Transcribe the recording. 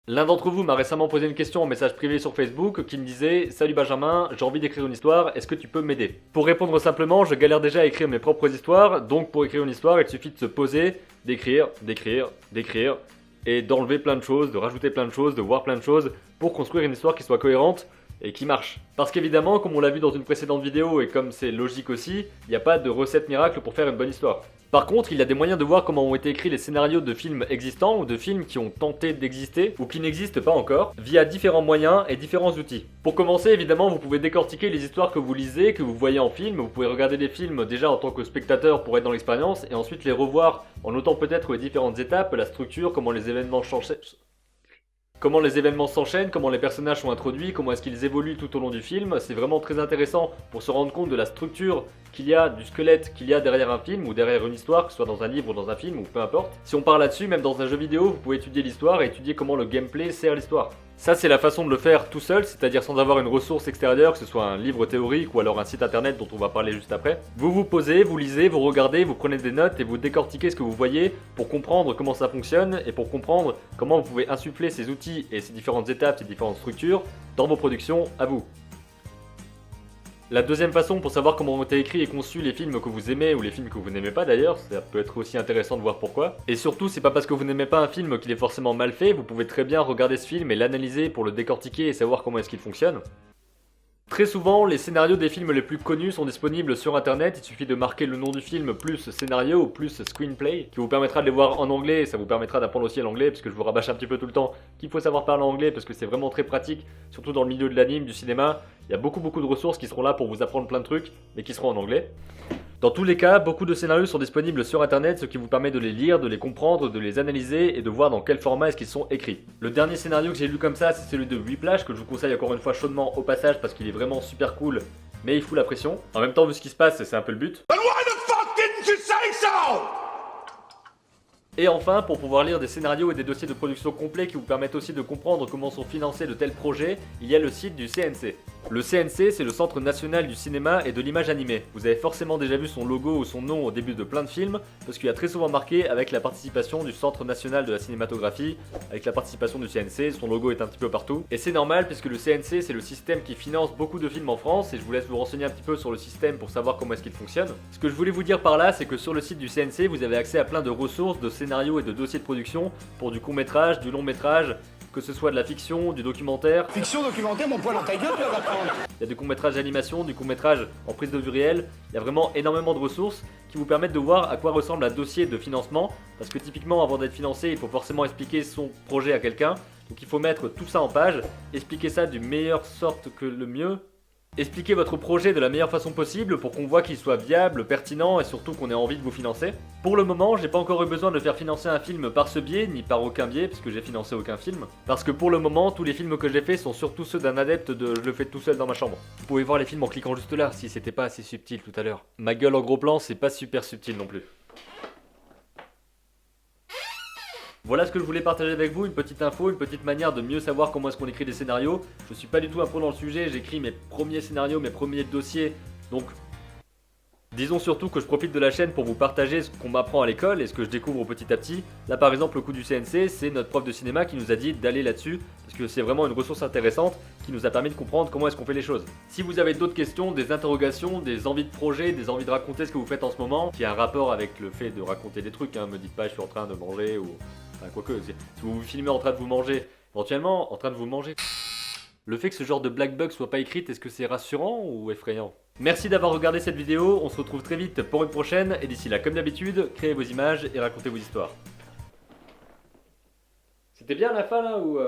L'un d'entre vous m'a récemment posé une question en message privé sur Facebook qui me disait: Salut Benjamin, j'ai envie d'écrire une histoire, est-ce que tu peux m'aider? Pour répondre simplement, je galère déjà à écrire mes propres histoires, donc pour écrire une histoire, il suffit de se poser, d'écrire, et d'enlever plein de choses, de rajouter plein de choses, de voir plein de choses, pour construire une histoire qui soit cohérente et qui marche. Parce qu'évidemment, comme on l'a vu dans une précédente vidéo et comme c'est logique aussi, il n'y a pas de recette miracle pour faire une bonne histoire. Par contre, il y a des moyens de voir comment ont été écrits les scénarios de films existants ou de films qui ont tenté d'exister ou qui n'existent pas encore, via différents moyens et différents outils. Pour commencer, évidemment, vous pouvez décortiquer les histoires que vous lisez, que vous voyez en film, vous pouvez regarder des films déjà en tant que spectateur pour être dans l'expérience et ensuite les revoir en notant peut-être les différentes étapes, la structure, comment les événements changent. Comment les événements s'enchaînent, comment les personnages sont introduits, comment est-ce qu'ils évoluent tout au long du film, c'est vraiment très intéressant pour se rendre compte de la structure qu'il y a, du squelette qu'il y a derrière un film ou derrière une histoire, que ce soit dans un livre ou dans un film ou peu importe. Si on part là-dessus, même dans un jeu vidéo, vous pouvez étudier l'histoire et étudier comment le gameplay sert l'histoire. Ça, c'est la façon de le faire tout seul, c'est-à-dire sans avoir une ressource extérieure, que ce soit un livre théorique ou alors un site internet dont on va parler juste après. Vous vous posez, vous lisez, vous regardez, vous prenez des notes et vous décortiquez ce que vous voyez pour comprendre comment ça fonctionne et pour comprendre comment vous pouvez insuffler ces outils et ces différentes étapes, ces différentes structures dans vos productions à vous. La deuxième façon pour savoir comment ont été écrits et conçus les films que vous aimez ou les films que vous n'aimez pas d'ailleurs, ça peut être aussi intéressant de voir pourquoi. Et surtout, c'est pas parce que vous n'aimez pas un film qu'il est forcément mal fait, vous pouvez très bien regarder ce film et l'analyser pour le décortiquer et savoir comment est-ce qu'il fonctionne. Très souvent, les scénarios des films les plus connus sont disponibles sur internet, il suffit de marquer le nom du film plus scénario ou plus screenplay, qui vous permettra de les voir en anglais et ça vous permettra d'apprendre aussi l'anglais, parce que je vous rabâche un petit peu tout le temps qu'il faut savoir parler anglais parce que c'est vraiment très pratique, surtout dans le milieu de l'anime, du cinéma, il y a beaucoup de ressources qui seront là pour vous apprendre plein de trucs, mais qui seront en anglais. Dans tous les cas, beaucoup de scénarios sont disponibles sur internet, ce qui vous permet de les lire, de les comprendre, de les analyser et de voir dans quel format est-ce qu'ils sont écrits. Le dernier scénario que j'ai lu comme ça, c'est celui de Whiplash, que je vous conseille encore une fois chaudement au passage parce qu'il est vraiment super cool, mais il fout la pression. En même temps, vu ce qui se passe, c'est un peu le but. Then why the fuck didn't you say so? Et enfin, pour pouvoir lire des scénarios et des dossiers de production complets qui vous permettent aussi de comprendre comment sont financés de tels projets, il y a le site du CNC. Le CNC, c'est le Centre National du Cinéma et de l'Image Animée. Vous avez forcément déjà vu son logo ou son nom au début de plein de films, parce qu'il y a très souvent marqué avec la participation du Centre National de la Cinématographie, avec la participation du CNC, son logo est un petit peu partout. Et c'est normal puisque le CNC, c'est le système qui finance beaucoup de films en France, et je vous laisse vous renseigner un petit peu sur le système pour savoir comment est-ce qu'il fonctionne. Ce que je voulais vous dire par là, c'est que sur le site du CNC, vous avez accès à plein de ressources, de scénarios et de dossiers de production pour du court-métrage, du long-métrage, que ce soit de la fiction, du documentaire. Fiction, documentaire, mon poil dans ta gueule, tu vas prendre. Il y a du court-métrage d'animation, du court-métrage en prise de vue réelle. Il y a vraiment énormément de ressources qui vous permettent de voir à quoi ressemble un dossier de financement. Parce que typiquement, avant d'être financé, il faut forcément expliquer son projet à quelqu'un. Donc il faut mettre tout ça en page, expliquer ça du meilleure sorte que le mieux. Expliquez votre projet de la meilleure façon possible pour qu'on voit qu'il soit viable, pertinent et surtout qu'on ait envie de vous financer. Pour le moment, j'ai pas encore eu besoin de faire financer un film par ce biais, ni par aucun biais, puisque j'ai financé aucun film. Parce que pour le moment, tous les films que j'ai faits sont surtout ceux d'un adepte de je le fais tout seul dans ma chambre. Vous pouvez voir les films en cliquant juste là, si c'était pas assez subtil tout à l'heure. Ma gueule en gros plan, c'est pas super subtil non plus. Voilà ce que je voulais partager avec vous, une petite info, une petite manière de mieux savoir comment est-ce qu'on écrit des scénarios. Je suis pas du tout un pro dans le sujet, j'écris mes premiers scénarios, mes premiers dossiers, donc disons surtout que je profite de la chaîne pour vous partager ce qu'on m'apprend à l'école et ce que je découvre petit à petit. Là par exemple le coup du CNC, c'est notre prof de cinéma qui nous a dit d'aller là-dessus, parce que c'est vraiment une ressource intéressante qui nous a permis de comprendre comment est-ce qu'on fait les choses. Si vous avez d'autres questions, des interrogations, des envies de projet, des envies de raconter ce que vous faites en ce moment, qui a un rapport avec le fait de raconter des trucs, me dites pas je suis en train de manger ou... Enfin quoique, si vous vous filmez en train de vous manger, éventuellement en train de vous manger... Le fait que ce genre de black bug soit pas écrite, est-ce que c'est rassurant ou effrayant? Merci d'avoir regardé cette vidéo, on se retrouve très vite pour une prochaine, et d'ici là, comme d'habitude, créez vos images et racontez vos histoires. C'était bien la fin là ou